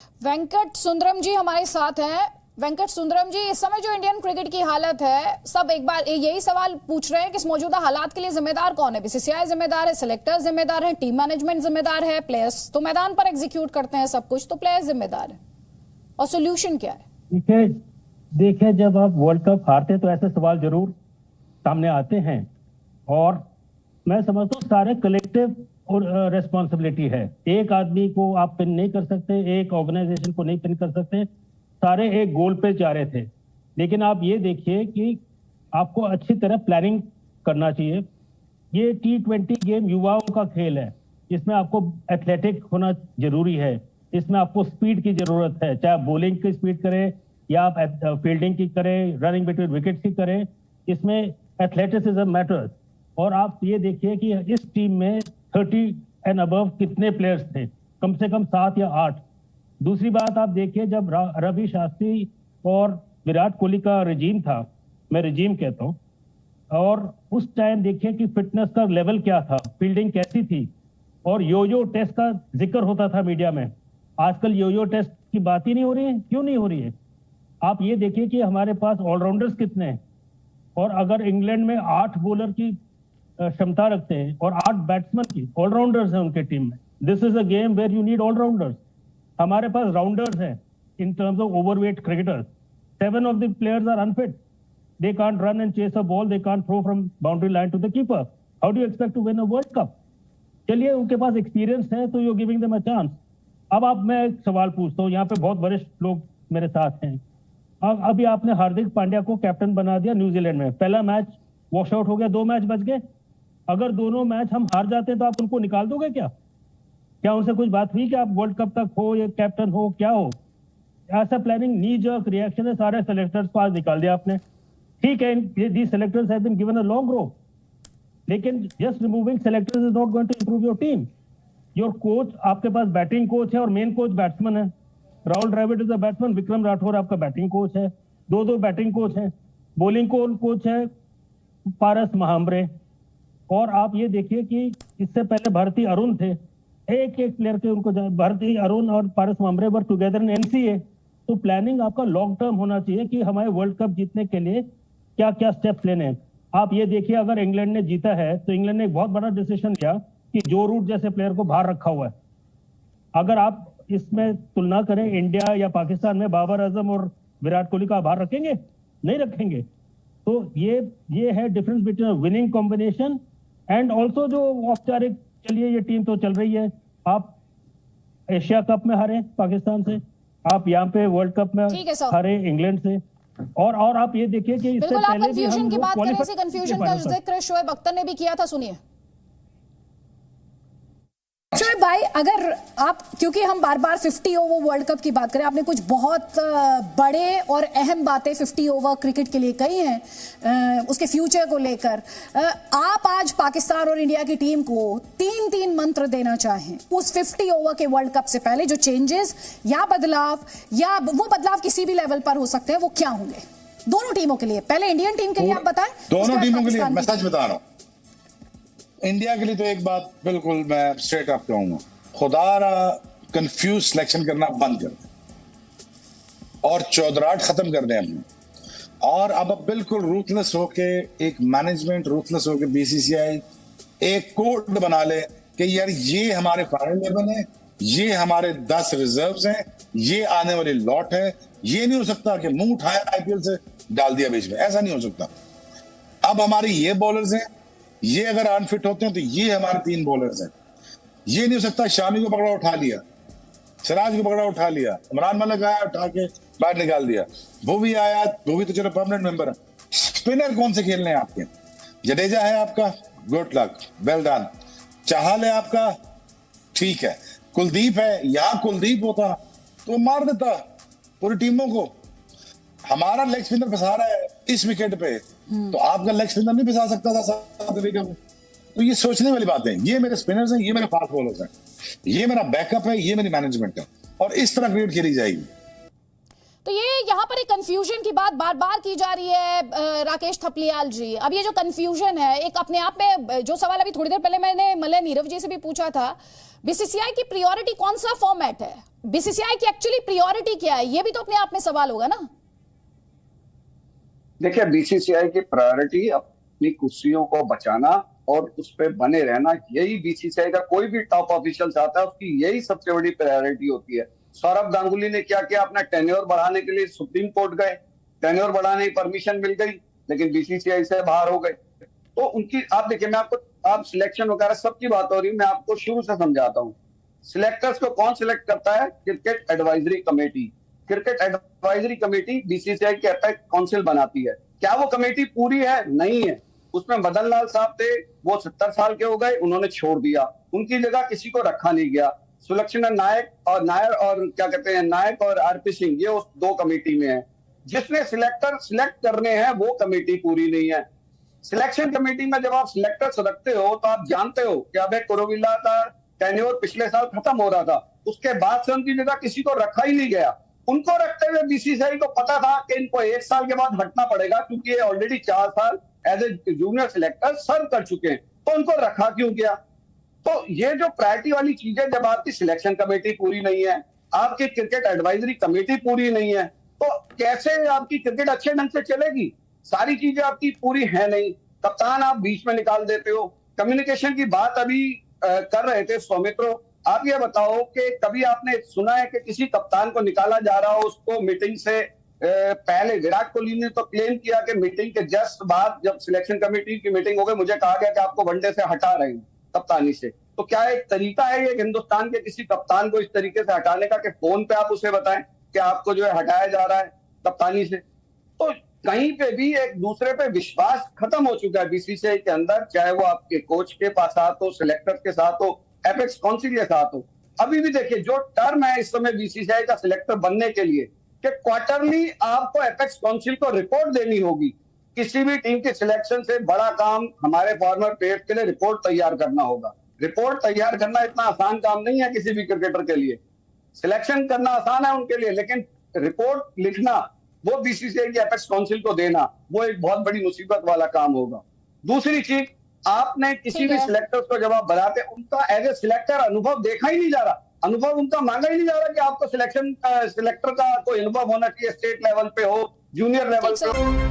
वेंकट सुंदरम जी हमारे साथ हैं। वेंकट सुंदरम जी, इस समय जो इंडियन क्रिकेट की हालत है, सब एक बार यही सवाल पूछ रहे हैं कि इस मौजूदा हालात के लिए जिम्मेदार कौन है? बीसीसीआई जिम्मेदार है, सिलेक्टर जिम्मेदार है, टीम मैनेजमेंट जिम्मेदार है, प्लेयर्स तो मैदान पर एग्जीक्यूट करते हैं सब कुछ, तो प्लेयर्स जिम्मेदार है, और सोल्यूशन क्या है? देखिए देखिए जब आप वर्ल्ड कप हारते हैं तो ऐसे सवाल जरूर सामने आते हैं, और मैं समझता हूँ सारे कलेक्टिव और रेस्पॉन्सिबिलिटी है। एक आदमी को आप पिन नहीं कर सकते, एक ऑर्गेनाइजेशन को नहीं पिन कर सकते, सारे एक गोल पे जा रहे थे। लेकिन आप ये देखिए कि आपको अच्छी तरह प्लानिंग करना चाहिए। ये T20 गेम युवाओं का खेल है, इसमें आपको एथलेटिक होना जरूरी है, इसमें आपको स्पीड की जरूरत है, चाहे आप बॉलिंग की स्पीड करें या आप फील्डिंग की करें, रनिंग बिटवीन विकेट्स की करें, इसमें एथलेटिसिज्म मैटर्स। और आप ये देखिए कि इस टीम में 30 एंड अबव कितने प्लेयर्स थे, कम से कम 7 या 8। दूसरी बात आप देखिए, जब रवि शास्त्री और विराट कोहली का रिजीम था, मैं रिजीम कहता हूँ, और उस टाइम देखिए कि फिटनेस का लेवल क्या था, फील्डिंग कैसी थी, और योयो टेस्ट का जिक्र होता था मीडिया में। आजकल योयो टेस्ट की बात ही नहीं हो रही है। क्यों नहीं हो रही है? आप ये देखिए कि हमारे पास ऑलराउंडर्स कितने हैं, और अगर इंग्लैंड में 8 बॉलर की क्षमता रखते हैं और 8 बैट्समैन की, ऑलराउंडर्स हैं उनके टीम में। This is a game where you need allrounders. हमारे पास राउंडर्स हैं in terms of overweight cricketers. 7 of the players are unfit, they can't run and chase a ball, they can't throw from boundary line to the keeper. How do you expect to win a world cup? चलिए, उनके पास experience है तो you giving them a chance. अब आप, मैं एक सवाल पूछता हूँ, यहाँ पे बहुत वरिष्ठ लोग मेरे साथ हैं। अभी आपने हार्दिक पांड्या को कैप्टन बना दिया न्यूजीलैंड में, पहला मैच वॉश आउट हो गया, 2 मैच बच गए। अगर दोनों मैच हम हार जाते हैं तो आप उनको निकाल दोगे क्या? क्या उनसे कुछ बात हुई कि आप वर्ल्ड कप तक हो या कैप्टन हो, क्या हो? ऐसा प्लानिंग नी जर्क रिएक्शन है, सारे सेलेक्टर्स को आज निकाल दिया आपने। ठीक है, these selectors have been given a long rope, लेकिन just removing selectors is not going to improve your team. Your coach, आपके पास बैटिंग कोच है और मेन कोच बैट्समैन है। Rahul Dravid is a batsman, Vikram Rathour आपका बैटिंग कोच है, दो बैटिंग कोच हैं। Bowling coach है पारस महाम्बरे। और आप ये देखिए कि इससे पहले भारती अरुण थे, एक प्लेयर के उनको, भारती अरुण और पारस महाम्बरे वर टुगेदर इन एनसीए। तो प्लानिंग आपका लॉन्ग टर्म होना चाहिए कि हमारे वर्ल्ड कप जीतने के लिए क्या क्या स्टेप्स लेने हैं। आप ये देखिए, अगर इंग्लैंड ने जीता है तो इंग्लैंड ने एक बहुत बड़ा डिसीजन लिया कि जो रूट जैसे प्लेयर को बाहर रखा हुआ है। अगर आप इसमें तुलना करें इंडिया या पाकिस्तान में, बाबर आजम और विराट कोहली का बाहर रखेंगे? नहीं रखेंगे। तो ये है difference between winning combination and also जो औपचारिक। चलिए, ये टीम तो चल रही है, आप एशिया कप में हारे पाकिस्तान से, आप यहाँ पे वर्ल्ड कप में हारे इंग्लैंड से, और आप ये देखिए कि इससे पहले भी हम की बात करें, इसी कंफ्यूजन का जिक्र शोएब अख्तर ने भी किया था, सुनिए। शोएब भाई, अगर आप, क्योंकि हम बार बार 50 ओवर वर्ल्ड कप की बात करें, आपने कुछ बहुत बड़े और अहम बातें 50 ओवर क्रिकेट के लिए कही हैं, उसके फ्यूचर को लेकर। आप आज पाकिस्तान और इंडिया की टीम को 3 मंत्र देना चाहें उस 50 ओवर के वर्ल्ड कप से पहले, जो चेंजेस या बदलाव, या वो बदलाव किसी भी लेवल पर हो सकते हैं, वो क्या होंगे दोनों टीमों के लिए? पहले इंडियन टीम के लिए आप बताएं। दोनों टीमों के लिए मैं सच बता रहा हूं, इंडिया के लिए तो एक बात बिल्कुल मैं स्ट्रेट अप कहूंगा, खुदारा कंफ्यूज सिलेक्शन करना बंद कर दें और चौधराट खत्म कर दें अपनी। और अब बिल्कुल रूथलेस होके, एक मैनेजमेंट रूथलेस होके, बीसीसीआई एक कोड बना ले कि यार ये हमारे फाइनल 11 है, ये हमारे 10 रिजर्व्स हैं, ये आने वाली लॉट है। ये नहीं हो सकता कि मुंह उठाया आईपीएल से डाल दिया बीच में, ऐसा नहीं हो सकता। अब हमारे ये बॉलर्स हैं, ये अगर अनफिट होते हैं तो ये हमारे 3 बॉलर्स हैं। ये नहीं हो सकता शामी को पकड़ा उठा लिया, सिराज को पकड़ा उठा लिया, इमरान मलिक आया उठा के बाहर निकाल दिया, वो भी आया, वो भी तो चलो परमानेंट मेंबर है। स्पिनर कौन से खेलने हैं आपके? जडेजा है आपका, गुड लक, वेल डन। चाहल है आपका, ठीक है। कुलदीप है, यहाँ कुलदीप होता तो मार देता पूरी टीमों को। हमारा लेग स्पिनर फंसा रहा है इस विकेट पे, तो आपका लेग स्पिनर नहीं फंसा सकता था साउथ अफ्रीका को। तो ये सोचने वाली बात है। ये मेरे स्पिनर्स हैं, ये मेरे फास्ट बॉलर्स हैं, ये मेरा बैकअप है, ये मेरी मैनेजमेंट है, और इस तरह क्रिकेट खेली जाएगी। तो ये यहाँ पर एक कंफ्यूजन की बात बार बार की जा रही है राकेश थपलियाल जी। अब ये जो कंफ्यूजन है एक अपने आप में, जो सवाल अभी थोड़ी देर पहले मैंने मलय नीरव जी से भी पूछा था, बीसीसीआई की प्रायोरिटी कौन सा फॉर्मेट है, बीसीसीआई की एक्चुअली प्रायोरिटी क्या है, ये भी तो अपने आप में सवाल होगा ना। देखिए, बीसीसीआई की प्रायोरिटी अपनी कुर्सियों को बचाना और उस पर बने रहना, यही बीसीसीआई का कोई भी टॉप ऑफिशियल आता है उसकी यही सबसे बड़ी प्रायोरिटी होती है। सौरभ गांगुली ने क्या किया, अपना टेन्योर बढ़ाने के लिए सुप्रीम कोर्ट गए, टेन्योर बढ़ाने की परमिशन मिल गई, लेकिन बीसीसीआई से बाहर हो गए। तो उनकी, आप देखिए, मैं आपको, आप सिलेक्शन वगैरह सबकी बात हो रही है, मैं आपको शुरू से समझाता हूँ। सिलेक्टर्स को कौन सिलेक्ट करता है? Cricket advisory committee. Cricket advisory committee BCCI के एपेक्स काउंसिल बनाती है। क्या वो कमेटी पूरी है? नहीं है। उसमें मदन लाल साहब थे, वो 70 साल के हो गए, उन्होंने छोड़ दिया, उनकी जगह किसी को रखा नहीं गया। सुलक्षणा नायक और नायर और क्या कहते हैं, नायक और आरपी सिंह, ये उस दो कमेटी में है। जिसने सिलेक्टर सिलेक्ट करने हैं वो कमेटी पूरी नहीं है। सिलेक्शन कमेटी में जब आप सिलेक्टर्स रखते हो तो आप जानते हो कि अबे कुरुविला का टेन्योर पिछले साल खत्म हो रहा था, उसके बाद से उनकी जगह किसी को रखा ही नहीं गया। उनको रखते हुए बीसीसीआई को पता था कि इनको 1 साल के बाद हटना पड़ेगा, क्योंकि ये ऑलरेडी 4 साल एज ए जूनियर सिलेक्टर सर्व कर चुके हैं, तो उनको रखा क्यों गया? तो ये जो प्रायोरिटी वाली चीज है, जब आपकी सिलेक्शन कमेटी पूरी नहीं है, आपकी क्रिकेट एडवाइजरी कमेटी पूरी नहीं है, तो कैसे आपकी क्रिकेट अच्छे ढंग से चलेगी? सारी चीजें आपकी पूरी है नहीं, कप्तान आप बीच में निकाल देते हो। कम्युनिकेशन की बात अभी कर रहे थे सौमित्रो, आप ये बताओ कि कभी आपने सुना है कि किसी कप्तान को निकाला जा रहा हो, उसको मीटिंग से पहले? विराट कोहली ने तो क्लेम किया कि मीटिंग के जस्ट बाद, जब सिलेक्शन कमेटी की मीटिंग हो गई, मुझे कहा गया कि आपको वनडे से हटा रहे हैं कप्तानी से। तो क्या एक तरीका है ये हिंदुस्तान के किसी कप्तान को इस तरीके से हटाने का कि फोन पे आप उसे बताएं कि आपको जो है हटाया जा रहा है कप्तानी से? तो कहीं पे भी एक दूसरे पे विश्वास खत्म हो चुका है बीसीसीआई के अंदर, चाहे वो आपके कोच के पास साथ हो, सिलेक्टर के साथ हो, एपेक्स काउंसिल के साथ हो। अभी भी देखिए, जो टर्म है इस समय बीसीसीआई का सिलेक्टर बनने के लिए कि क्वार्टरली आपको एपेक्स काउंसिल को रिपोर्ट देनी होगी। किसी भी टीम के सिलेक्शन से बड़ा काम हमारे फॉर्मर प्लेयर्स के लिए रिपोर्ट तैयार करना होगा। रिपोर्ट तैयार करना इतना आसान काम नहीं है किसी भी क्रिकेटर के लिए। सिलेक्शन करना आसान है उनके लिए, लेकिन रिपोर्ट लिखना, वो बीसीसीआई की एपेक्स काउंसिल को देना, वो एक बहुत बड़ी मुसीबत वाला काम होगा। दूसरी चीज, आपने किसी भी सिलेक्टर्स को जब आप बनाते, उनका एज ए सिलेक्टर अनुभव देखा ही नहीं जा रहा, अनुभव उनका मांगा ही नहीं जा रहा कि आपको सिलेक्टर का कोई अनुभव होना चाहिए, स्टेट लेवल पे हो, जूनियर लेवल पे हो।